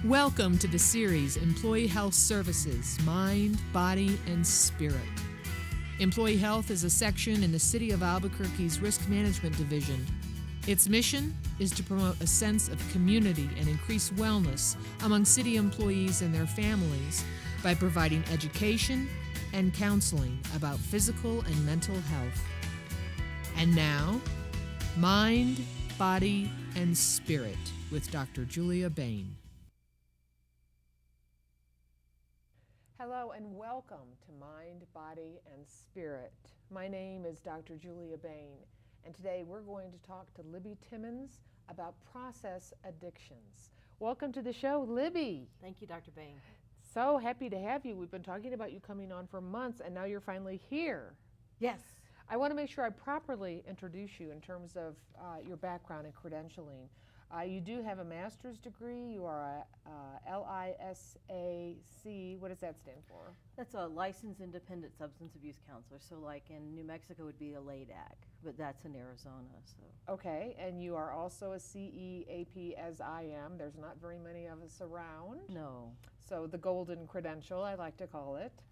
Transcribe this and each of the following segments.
Welcome to the series Employee Health Services, Mind, Body, and Spirit. Employee Health is a section in the City of Albuquerque's Risk Management Division. Its mission is to promote a sense of community and increase wellness among city employees and their families by providing education and counseling about physical and mental health. And now, Mind, Body, and Spirit with Dr. Julia Bain. Hello and welcome to Mind, Body, and Spirit. My name is Dr. Julia Bain, and today we're going to talk to Libby Timmons about process addictions. Welcome to the show, Libby. Thank you, Dr. Bain. So happy to have you. We've been talking about you coming on for months, and now you're finally here. Yes. I want to make sure I properly introduce you in terms of your background and credentialing. You do have a master's degree. You are a LISAC. What does that stand for? That's a licensed independent substance abuse counselor. So like in New Mexico would be a LADAC, but that's in Arizona. So. Okay, and you are also a CEAP as I am. There's not very many of us around. No. So the golden credential, I like to call it.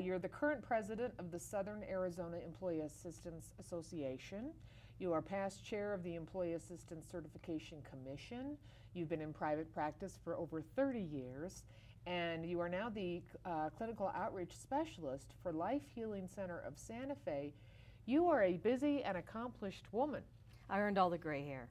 You're the current president of the Southern Arizona Employee Assistance Association. You are past chair of the Employee Assistance Certification Commission. You've been in private practice for over 30 years, and you are now the clinical outreach specialist for Life Healing Center of Santa Fe. You are a busy and accomplished woman. I earned all the gray hair.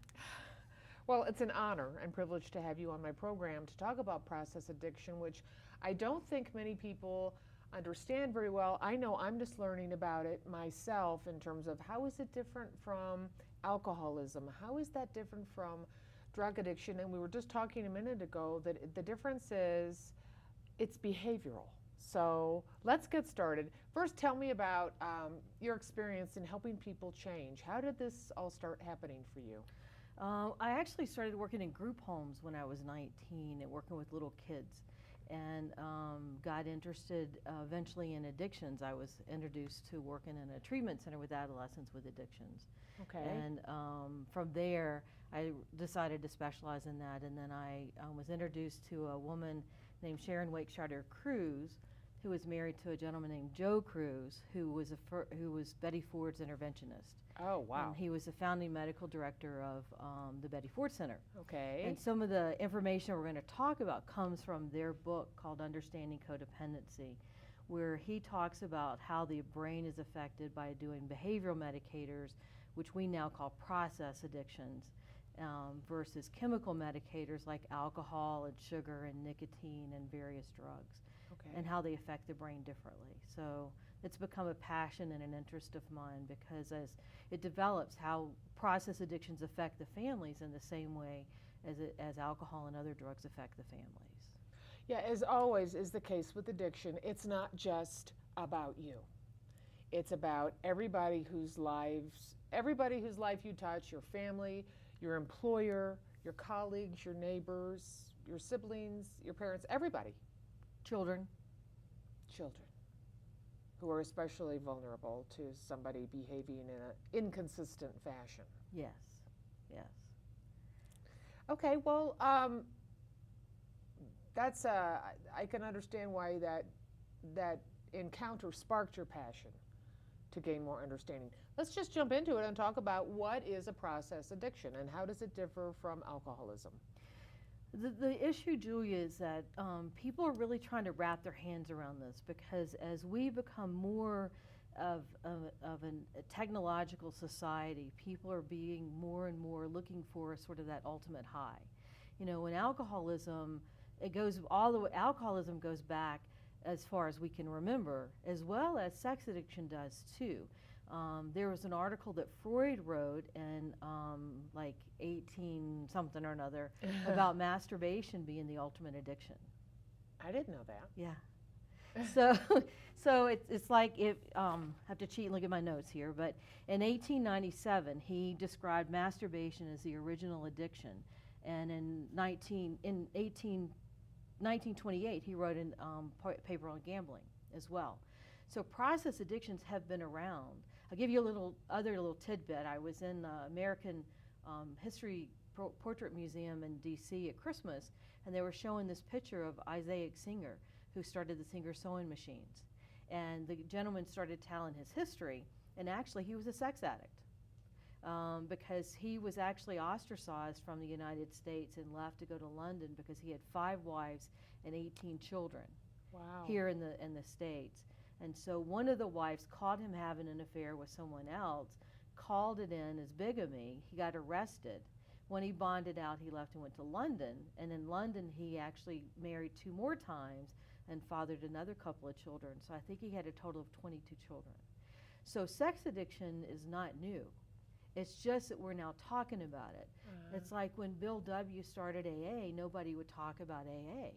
Well, it's an honor and privilege to have you on my program to talk about process addiction, which I don't think many people understand very well. I know I'm just learning about it myself in terms of how is it different from alcoholism? How is that different from drug addiction? And we were just talking a minute ago that the difference is it's behavioral. So let's get started. First, tell me about your experience in helping people change. How did this all start happening for you? I actually started working in group homes when I was 19 and working with little kids, and got interested eventually in addictions. I was introduced to working in a treatment center with adolescents with addictions. Okay. And from there, I decided to specialize in that, and then I was introduced to a woman named Sharon Wakesharter Cruz, who was married to a gentleman named Joe Cruz, who was Betty Ford's interventionist. Oh, wow. And he was the founding medical director of the Betty Ford Center. Okay. And some of the information we're going to talk about comes from their book called Understanding Codependency, where he talks about how the brain is affected by doing behavioral medicators, which we now call process addictions, versus chemical medicators like alcohol and sugar and nicotine and various drugs. Okay. And how they affect the brain differently. So it's become a passion and an interest of mine, because as it develops how process addictions affect the families in the same way as alcohol and other drugs affect the families. Yeah, as always is the case with addiction, it's not just about you. It's about everybody whose life you touch, your family, your employer, your colleagues, your neighbors, your siblings, your parents, everybody. Children who are especially vulnerable to somebody behaving in an inconsistent fashion. Yes, yes. Okay, well, that's I can understand why that encounter sparked your passion to gain more understanding. Let's just jump into it and talk about what is a process addiction and how does it differ from alcoholism? The issue, Julia, is that people are really trying to wrap their hands around this, because as we become more of a technological society, people are being more and more looking for sort of that ultimate high. You know, when alcoholism, alcoholism goes back as far as we can remember, as well as sex addiction does too. There was an article that Freud wrote in like 18 something or another about masturbation being the ultimate addiction. I didn't know that. Yeah. So it's like, I have to cheat and look at my notes here, but in 1897 he described masturbation as the original addiction, and in 1928 he wrote a paper on gambling as well. So process addictions have been around. I'll give you a little tidbit. I was in American history Portrait Museum in D.C. at Christmas, and they were showing this picture of Isaiah Singer, who started the Singer sewing machines. And the gentleman started telling his history, and actually he was a sex addict because he was actually ostracized from the United States and left to go to London because he had 5 wives and 18 children. Wow. Here in the States. And so one of the wives caught him having an affair with someone else, called it in as bigamy. He got arrested. When he bonded out, he left and went to London. And in London, he actually married 2 more times and fathered another couple of children. So I think he had a total of 22 children. So sex addiction is not new. It's just that we're now talking about it. It's like when Bill W. started AA, nobody would talk about AA,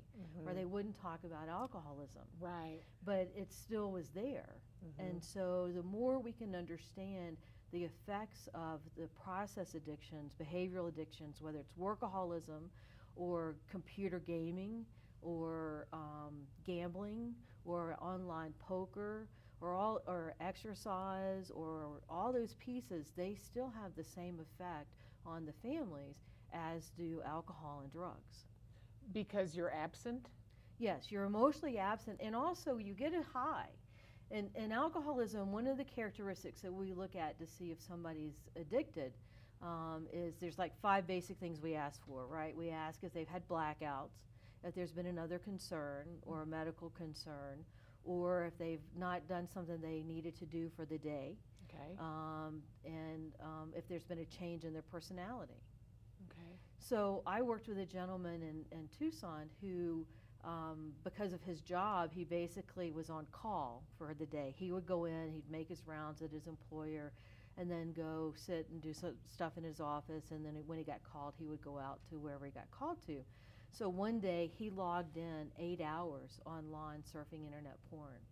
or they wouldn't talk about alcoholism. Right. But it still was there. And so the more we can understand the effects of the process addictions, behavioral addictions, whether it's workaholism or computer gaming or gambling or online poker, or exercise, or all those pieces, they still have the same effect on the families as do alcohol and drugs. Because you're absent? Yes, you're emotionally absent, and also you get a high. In alcoholism, one of the characteristics that we look at to see if somebody's addicted is there's like 5 basic things we ask for, right? We ask if they've had blackouts, if there's been another concern or a medical concern, or if they've not done something they needed to do for the day, Okay. and if there's been a change in their personality. Okay. So I worked with a gentleman in Tucson who, because of his job, he basically was on call for the day. He would go in, he'd make his rounds at his employer, and then go sit and do some stuff in his office, and then when he got called, he would go out to wherever he got called to. So one day he logged in 8 hours online surfing internet porn.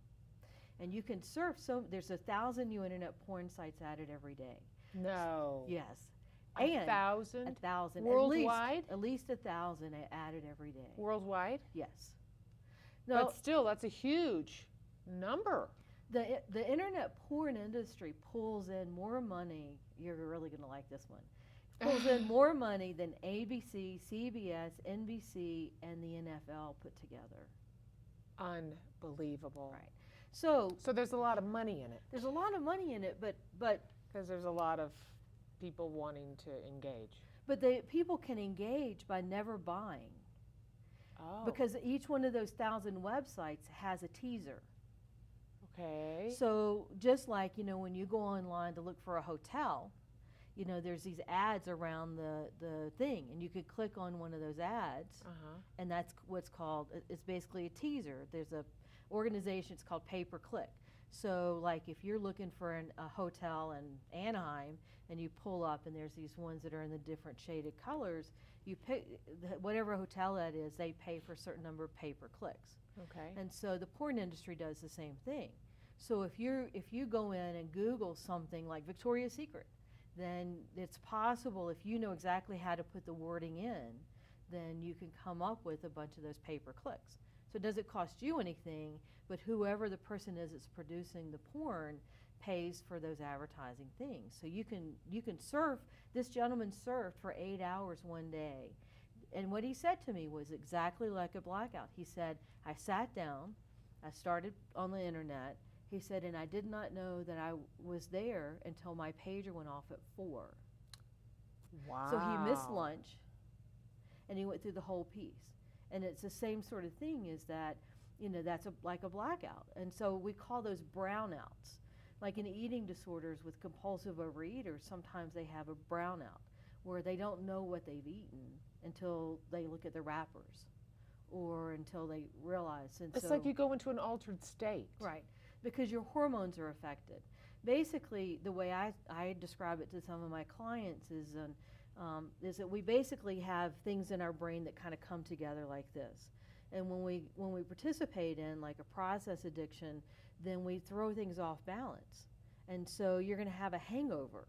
And you can surf, there's 1,000 new internet porn sites added every day. No. Yes. 1,000? 1,000. Worldwide? At least 1,000 added every day. Worldwide? Yes. But still, that's a huge number. The internet porn industry pulls in more money. You're really going to like this one. Pulls in more money than ABC, CBS, NBC, and the NFL put together. Unbelievable. Right. So there's a lot of money in it. There's a lot of money in it, but because there's a lot of people wanting to engage. But people can engage by never buying. Oh. Because each one of those 1,000 websites has a teaser. Okay. So just like, when you go online to look for a hotel, there's these ads around the thing, and you could click on one of those ads, and that's what's called, it's basically a teaser. There's a organization, it's called pay-per-click. So like if you're looking for a hotel in Anaheim, and you pull up and there's these ones that are in the different shaded colors, you pick whatever hotel that is, they pay for a certain number of pay-per-clicks. Okay. And so the porn industry does the same thing. So if you go in and Google something like Victoria's Secret, then it's possible, if you know exactly how to put the wording in, then you can come up with a bunch of those pay-per-clicks. So it doesn't cost you anything, but whoever the person is that's producing the porn pays for those advertising things. So you can surf. This gentleman surfed for 8 hours one day. And what he said to me was exactly like a blackout. He said, I sat down, I started on the internet. He said, and I did not know that I was there until my pager went off at 4. Wow. So he missed lunch, and he went through the whole piece. And it's the same sort of thing, is that, that's like a blackout. And so we call those brownouts. Like in eating disorders with compulsive overeaters, sometimes they have a brownout where they don't know what they've eaten until they look at the wrappers or until they realize. And it's like you go into an altered state. Right. Because your hormones are affected. Basically, the way I describe it to some of my clients is that we basically have things in our brain that kind of come together like this. And when we participate in like a process addiction, then we throw things off balance. And so you're going to have a hangover,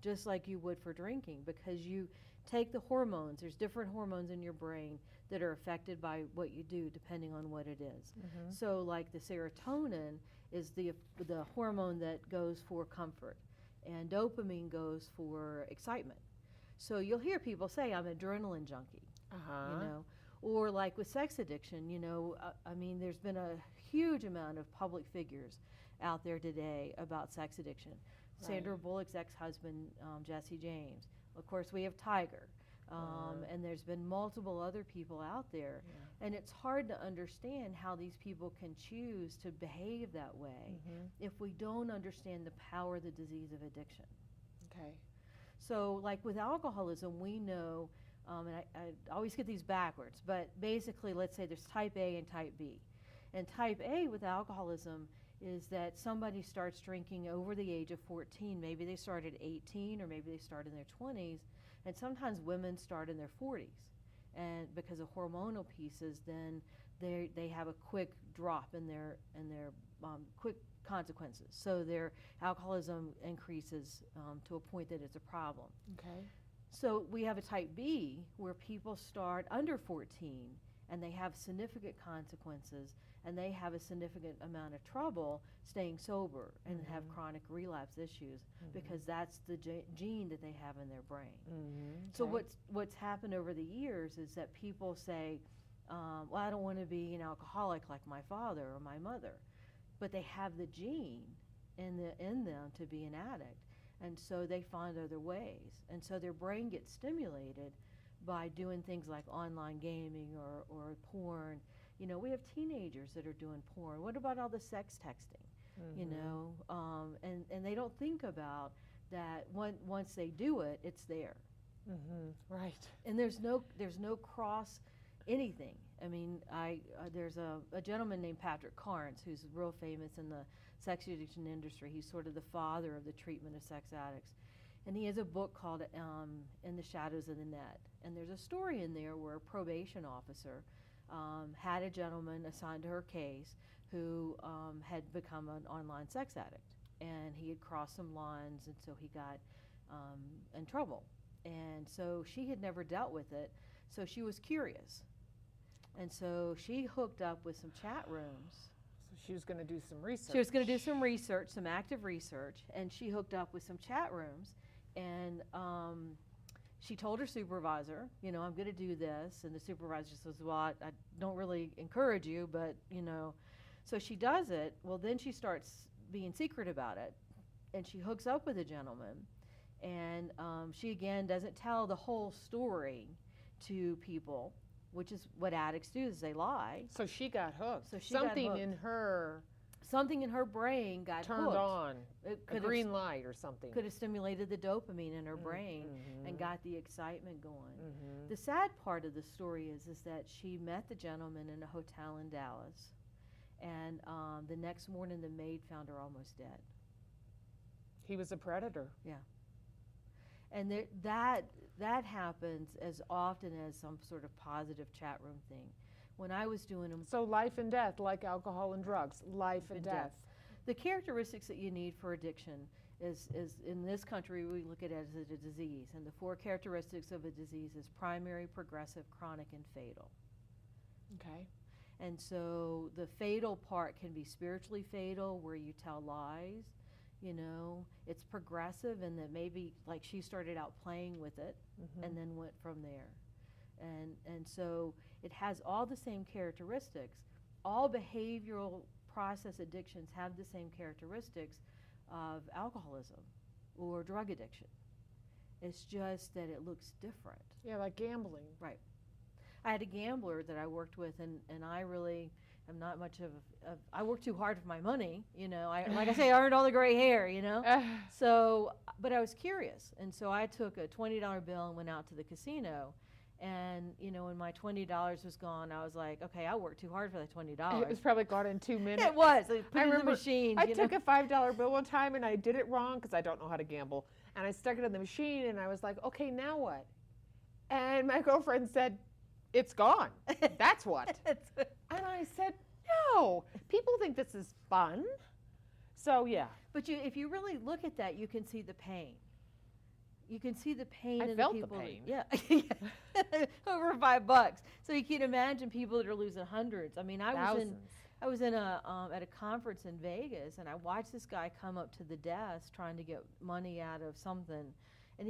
just like you would for drinking, because you take the hormones. There's different hormones in your brain that are affected by what you do, depending on what it is. Mm-hmm. So like the serotonin is the hormone that goes for comfort, and dopamine goes for excitement. So you'll hear people say, I'm an adrenaline junkie, you know, or like with sex addiction, you know, I mean, there's been a huge amount of public figures out there today about sex addiction. Right. Sandra Bullock's ex-husband, Jesse James. Of course, we have Tiger. And there's been multiple other people out there. Yeah. And it's hard to understand how these people can choose to behave that way if we don't understand the power of the disease of addiction. Okay. So like with alcoholism, we know, and I always get these backwards, but basically let's say there's type A and type B. And type A with alcoholism is that somebody starts drinking over the age of 14. Maybe they start at 18 or maybe they start in their 20s. And sometimes women start in their 40s. And because of hormonal pieces, then they have a quick drop in their quick consequences. So their alcoholism increases to a point that it's a problem. Okay. So we have a type B where people start under 14 and they have significant consequences and they have a significant amount of trouble staying sober and have chronic relapse issues because that's the gene that they have in their brain. So what's happened over the years is that people say, well, I don't want to be an alcoholic like my father or my mother, but they have the gene in them to be an addict, and so they find other ways, and so their brain gets stimulated by doing things like online gaming or porn. You know, we have teenagers that are doing porn. What about all the sex texting? You know, and they don't think about that once they do it, it's there. Right. And there's no cross anything. I mean, there's a gentleman named Patrick Carnes who's real famous in the sex addiction industry. He's sort of the father of the treatment of sex addicts. And he has a book called In the Shadows of the Net. And there's a story in there where a probation officer had a gentleman assigned to her case who had become an online sex addict. And he had crossed some lines, and so he got in trouble. And so she had never dealt with it, so she was curious. And so she hooked up with some chat rooms. So she was going to do some research. She was going to do some research, some active research, and she hooked up with some chat rooms. And she told her supervisor, you know, I'm going to do this. And the supervisor says, well, I don't really encourage you, but, you know. So she does it. Well, then she starts being secret about it. And she hooks up with a gentleman. And she, again, doesn't tell the whole story to people, which is what addicts do, is they lie. So she got hooked. So she something got hooked. Something in her brain got turned hooked. on, It a green light or something. Could have stimulated the dopamine in her brain and got the excitement going. The sad part of the story is that she met the gentleman in a hotel in Dallas, and the next morning the maid found her almost dead. He was a predator. Yeah. And that happens as often as some sort of positive chat room thing. When I was doing them, So life and death, like alcohol and drugs, life and death. The characteristics that you need for addiction is in this country we look at it as a disease, and the 4 characteristics of a disease is primary, progressive, chronic, and fatal. Okay. And so the fatal part can be spiritually fatal, where you tell lies. You know, it's progressive in that maybe like she started out playing with it and then went from there. And so it has all the same characteristics. All behavioral process addictions have the same characteristics of alcoholism or drug addiction. It's just that it looks different. Yeah, like gambling. Right. I had a gambler that I worked with, and I really am not much of I work too hard for my money, you know. Like I say, I earned all the gray hair, you know. So, but I was curious, and so I took a $20 bill and went out to the casino. And, you know, when my $20 was gone, I was like, okay, I worked too hard for that $20. It was probably gone in 2 minutes. It was. I put I it in the remember machine. I took a $5 bill one time and I did it wrong because I don't know how to gamble. And I stuck it in the machine and I was like, okay, now what? And my girlfriend said, it's gone. That's what. And I said, no, people think this is fun. So, yeah. But if you really look at that, you can see the pain. You can see the pain I in felt the people. the pain. Yeah. Over $5. So you can imagine people that are losing hundreds. I mean, I was in at a conference in Vegas, and I watched this guy come up to the desk trying to get money out of something, and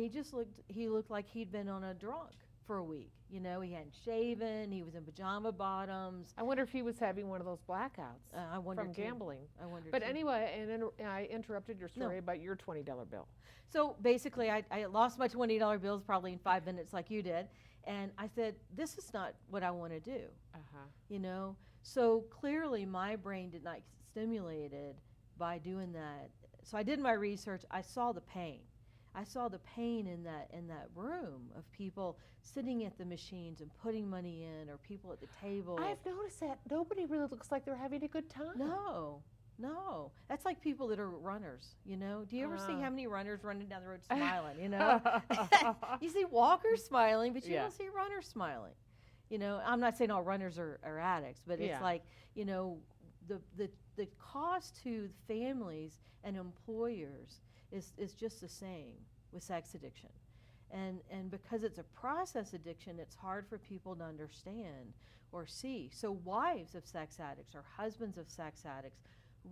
he looked like he'd been on a drunk for a week. You know, he hadn't shaven, he was in pajama bottoms. I wonder if he was having one of those blackouts I wonder from too. gambling. I wonder But too. anyway, I interrupted your story No. about your $20 bill. So basically, I lost my $20 bills probably in 5 minutes, like you did, and I said, "This is not what I want to do." You know, so clearly my brain did not get stimulated by doing that. So I did my research. I saw the pain. I saw the pain in that room of people sitting at the machines and putting money in, or people at the table. I've noticed that nobody really looks like they're having a good time. No, that's like people that are runners. You know, do you ever see how many runners running down the road Uh-huh. smiling? You know, you see walkers smiling, but you Yeah. don't see runners smiling. You know, I'm not saying all runners are addicts, but it's Yeah. like, you know, the cost to families and employers is just the same with sex addiction. And because it's a process addiction, it's hard for people to understand or see. So wives of sex addicts or husbands of sex addicts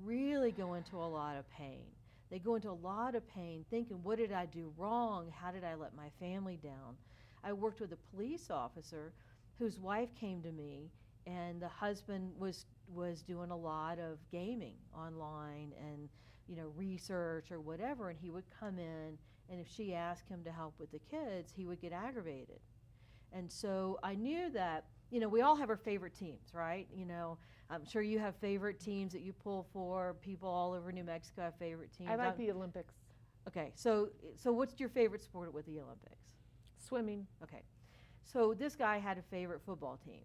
really go into a lot of pain. They go into a lot of pain thinking, what did I do wrong? How did I let my family down? I worked with a police officer whose wife came to me, and the husband was doing a lot of gaming online and, you know, research or whatever, and he would come in, and if she asked him to help with the kids, he would get aggravated. And so I knew that, you know, we all have our favorite teams, right? You know, I'm sure you have favorite teams that you pull for. People all over New Mexico have favorite teams. I like the Olympics. Okay, so what's your favorite sport with the Olympics? Swimming. Okay, so this guy had a favorite football team.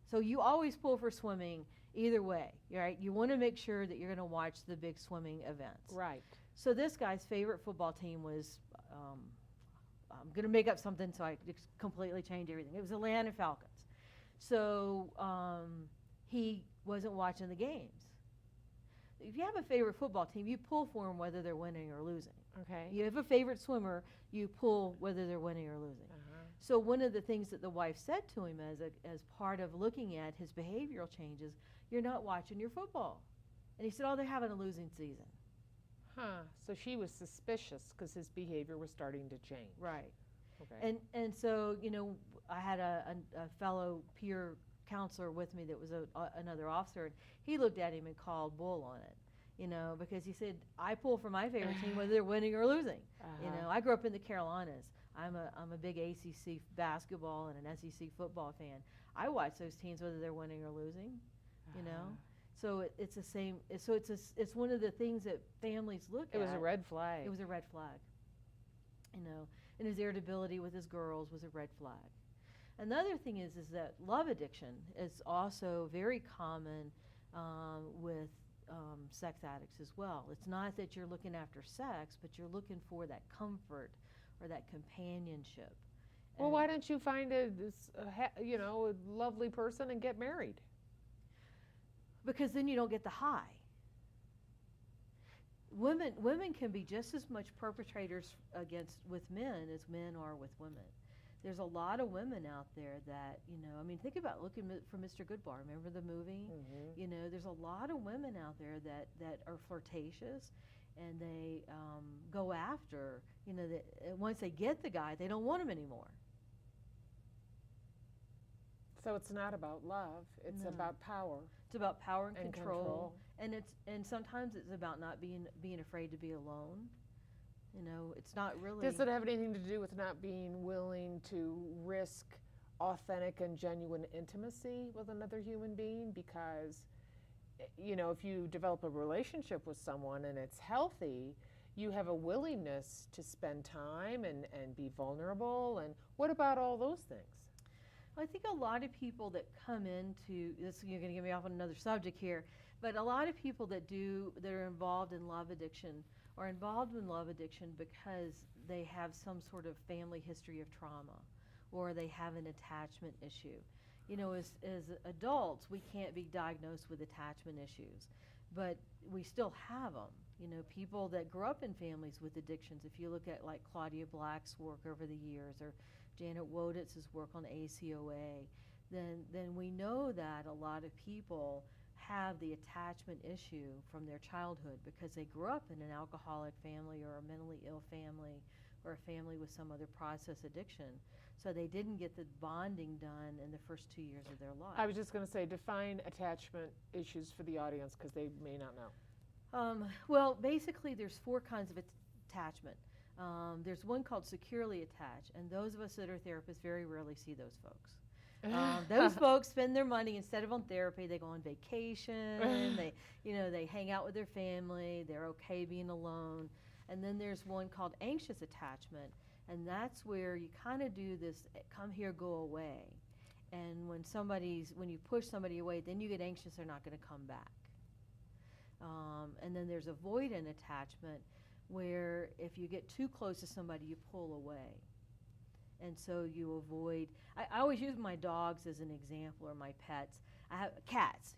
So you always pull for swimming either way, right? You want to make sure that you're going to watch the big swimming events. Right. So this guy's favorite football team was, I'm going to make up something so I completely change everything. It was Atlanta Falcons. So he wasn't watching the games. If you have a favorite football team, you pull for them whether they're winning or losing. Okay. You have a favorite swimmer, you pull whether they're winning or losing. So one of the things that the wife said to him as part of looking at his behavioral changes, you're not watching your football. And he said, oh, they're having a losing season. Huh. So she was suspicious because his behavior was starting to change. Right. Okay. And so, you know, I had a fellow peer counselor with me that was another officer, and he looked at him and called bull on it, you know, because he said, I pull for my favorite team whether they're winning or losing. You know, I grew up in the Carolinas. I'm a big ACC basketball and an SEC football fan. I watch those teams whether they're winning or losing, you know. So it's the same. So it's one of the things that families look at. It was a red flag. It was a red flag, you know. And his irritability with his girls was a red flag. Another thing is that love addiction is also very common with sex addicts as well. It's not that you're looking after sex, but you're looking for that comfort or that companionship. Well, why don't you find a lovely person and get married? Because then you don't get the high. Women can be just as much perpetrators with men as men are with women. There's a lot of women out there that, you know, I mean, think about looking for Mr. Goodbar. Remember the movie? Mm-hmm. You know, there's a lot of women out there that are flirtatious, and they go after, you know, once they get the guy, they don't want him anymore. So it's not about love, it's about power. It's about power and control. And sometimes it's about not being afraid to be alone. You know, it's not really. Does it have anything to do with not being willing to risk authentic and genuine intimacy with another human being? Because, you know, if you develop a relationship with someone and it's healthy, you have a willingness to spend time and be vulnerable. And what about all those things? I think a lot of people that come into this, you're going to get me off on another subject here, but a lot of people that are involved in love addiction are involved in love addiction because they have some sort of family history of trauma, or they have an attachment issue. You know, as adults, we can't be diagnosed with attachment issues, but we still have them. You know, people that grew up in families with addictions, if you look at like Claudia Black's work over the years, or Janet Woditz's work on ACOA, then we know that a lot of people have the attachment issue from their childhood because they grew up in an alcoholic family or a mentally ill family or a family with some other process addiction. So they didn't get the bonding done in the first 2 years of their life. I was just going to say, define attachment issues for the audience because they may not know. Well, basically, there's 4 kinds of attachment. There's one called securely attached, and those of us that are therapists very rarely see those folks. Those folks spend their money, instead of on therapy, they go on vacation, they hang out with their family, they're okay being alone. And then there's one called anxious attachment, and that's where you kind of do this come here, go away. And when you push somebody away, then you get anxious they're not going to come back. And then there's avoidant attachment, where if you get too close to somebody, you pull away. And so you avoid. I always use my dogs as an example, or my pets. I have cats.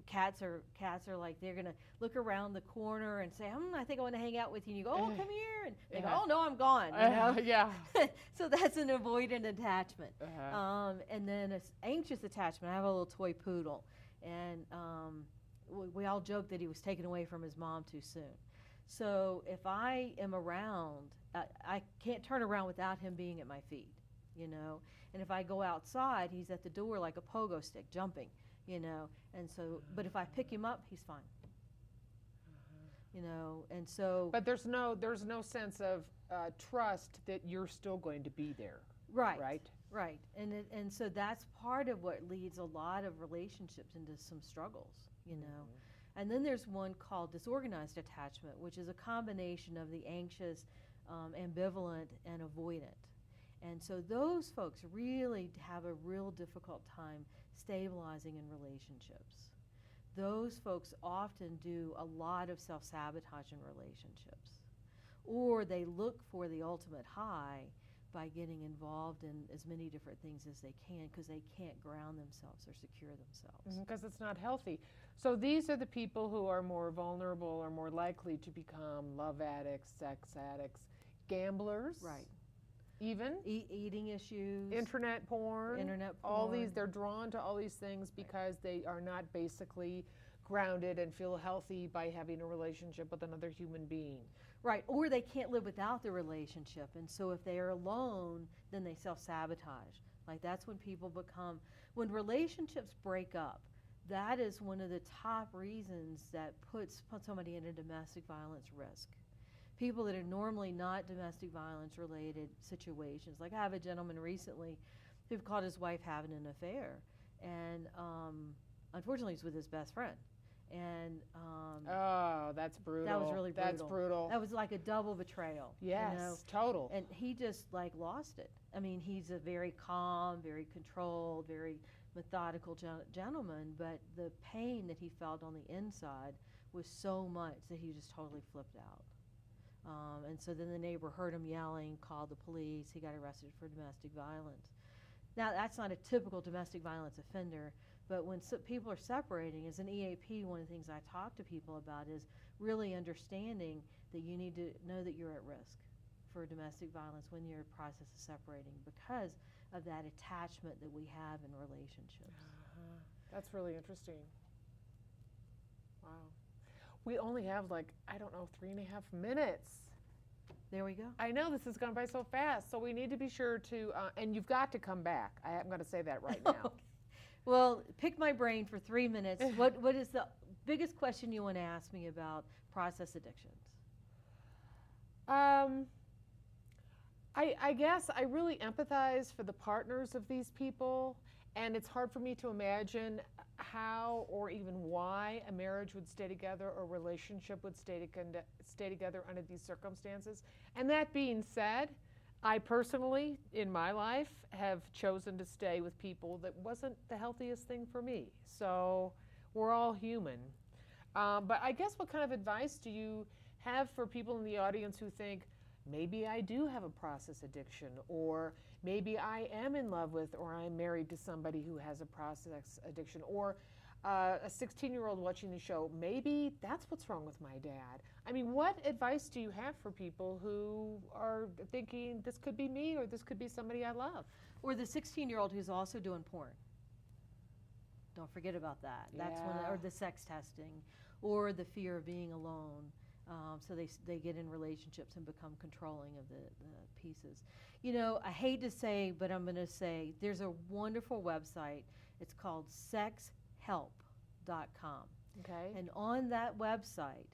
Cats are like, they're gonna look around the corner and say, I think I want to hang out with you. And you go, oh, come here, and they go, oh no, I'm gone. Yeah. So that's an avoidant attachment. And then it's anxious attachment. I have a little toy poodle, and we all joke that he was taken away from his mom too soon. So if I am around, I can't turn around without him being at my feet, And if I go outside, he's at the door like a pogo stick, jumping, And so, but if I pick him up, he's fine, And so. But there's no sense of trust that you're still going to be there. Right. Right. Right. And so that's part of what leads a lot of relationships into some struggles, And then there's one called disorganized attachment, which is a combination of the anxious, ambivalent, and avoidant. And so those folks really have a real difficult time stabilizing in relationships. Those folks often do a lot of self-sabotage in relationships. Or they look for the ultimate high by getting involved in as many different things as they can because they can't ground themselves or secure themselves. Because it's not healthy. So these are the people who are more vulnerable or more likely to become love addicts, sex addicts, gamblers. Right. Even. Eating issues. Internet porn. All these, they're drawn to all these things because they are not basically grounded and feel healthy by having a relationship with another human being. Right, or they can't live without the relationship, and so if they are alone, then they self-sabotage. Like that's when when relationships break up, that is one of the top reasons that puts somebody in a domestic violence risk. People that are normally not domestic violence related situations. Like I have a gentleman recently who caught his wife having an affair, and unfortunately he's with his best friend. And oh, that's brutal. That was really brutal. That's brutal. That was like a double betrayal. Yes, total. And he just like lost it. I mean, he's a very calm, very controlled, very methodical gentleman, but the pain that he felt on the inside was so much that he just totally flipped out. And so then the neighbor heard him yelling, called the police. He got arrested for domestic violence. Now, that's not a typical domestic violence offender. But when people are separating, as an EAP, one of the things I talk to people about is really understanding that you need to know that you're at risk for domestic violence when you're in the process of separating because of that attachment that we have in relationships. That's really interesting. Wow. We only have 3.5 minutes. There we go. I know this has gone by so fast, so we need to be sure to, and you've got to come back. I'm going to say that right now. Okay. Well, pick my brain for 3 minutes. What is the biggest question you want to ask me about process addictions? I guess I really empathize for the partners of these people, and it's hard for me to imagine how or even why a marriage would stay together or relationship would stay together under these circumstances. And that being said, I personally, in my life, have chosen to stay with people that wasn't the healthiest thing for me. So we're all human. But I guess what kind of advice do you have for people in the audience who think, maybe I do have a process addiction, or maybe I am in love with or I'm married to somebody who has a process addiction, or a 16-year-old watching the show, maybe that's what's wrong with my dad. I mean, what advice do you have for people who are thinking this could be me or this could be somebody I love? Or the 16-year-old who's also doing porn. Don't forget about that. That's Yeah. or the sex testing, or the fear of being alone. So they get in relationships and become controlling of the pieces. You know, I hate to say, but I'm going to say there's a wonderful website. It's called sexhelp.com. Okay. And on that website,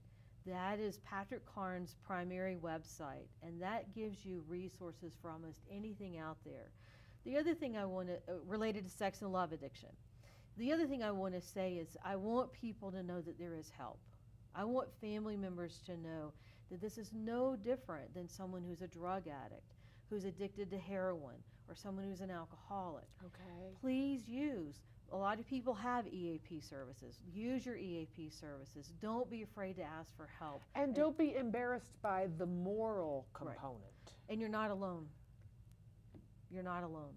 that is Patrick Karn's primary website, and that gives you resources for almost anything out there. The other thing I want to, related to sex and love addiction, the other thing I want to say is I want people to know that there is help. I want family members to know that this is no different than someone who's a drug addict, who's addicted to heroin, or someone who's an alcoholic. Okay. Please use. A lot of people have EAP services. Use your EAP services. Don't be afraid to ask for help. And don't be embarrassed by the moral component. Right. And you're not alone. You're not alone.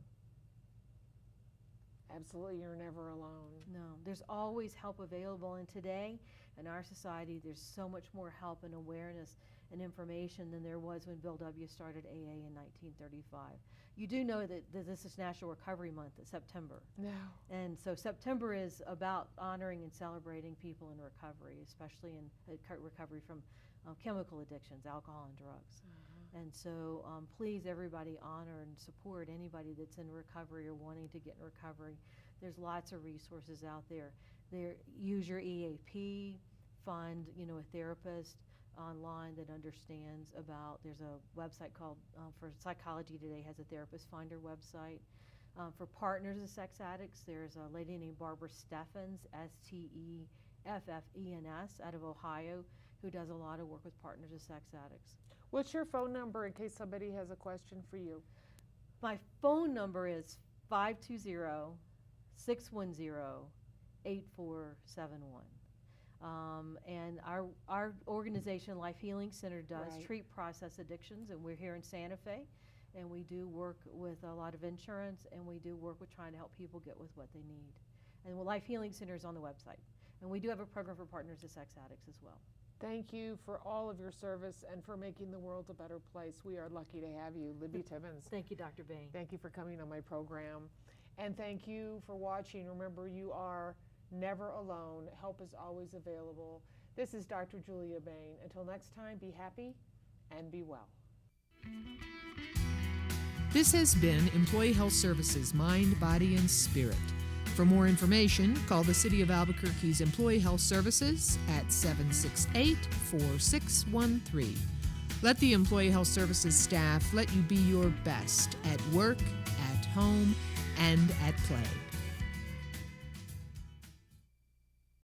Absolutely, you're never alone. No, there's always help available. And today, in our society, there's so much more help and awareness and information than there was when Bill W. started AA in 1935. You do know that this is National Recovery Month, September. No. And so September is about honoring and celebrating people in recovery, especially in recovery from chemical addictions, alcohol and drugs. And so please, everybody, honor and support anybody that's in recovery or wanting to get in recovery. There's lots of resources out there. Use your EAP, find a therapist online that understands about. There's a website called for Psychology Today has a therapist finder website. For partners of sex addicts, there's a lady named Barbara Steffens, Steffens, out of Ohio, who does a lot of work with partners of sex addicts. What's your phone number in case somebody has a question for you? My phone number is 520-610-8471. And our organization, Life Healing Center, does treat process addictions, and we're here in Santa Fe, and we do work with a lot of insurance, and we do work with trying to help people get with what they need. And Life Healing Center is on the website, and we do have a program for partners of sex addicts as well. Thank you for all of your service and for making the world a better place. We are lucky to have you, Libby Tibbins. Thank you, Dr. Bain. Thank you for coming on my program. And thank you for watching. Remember, you are never alone. Help is always available. This is Dr. Julia Bain. Until next time, be happy and be well. This has been Employee Health Services Mind, Body, and Spirit. For more information, call the City of Albuquerque's Employee Health Services at 768-4613. Let the Employee Health Services staff let you be your best at work, at home, and at play.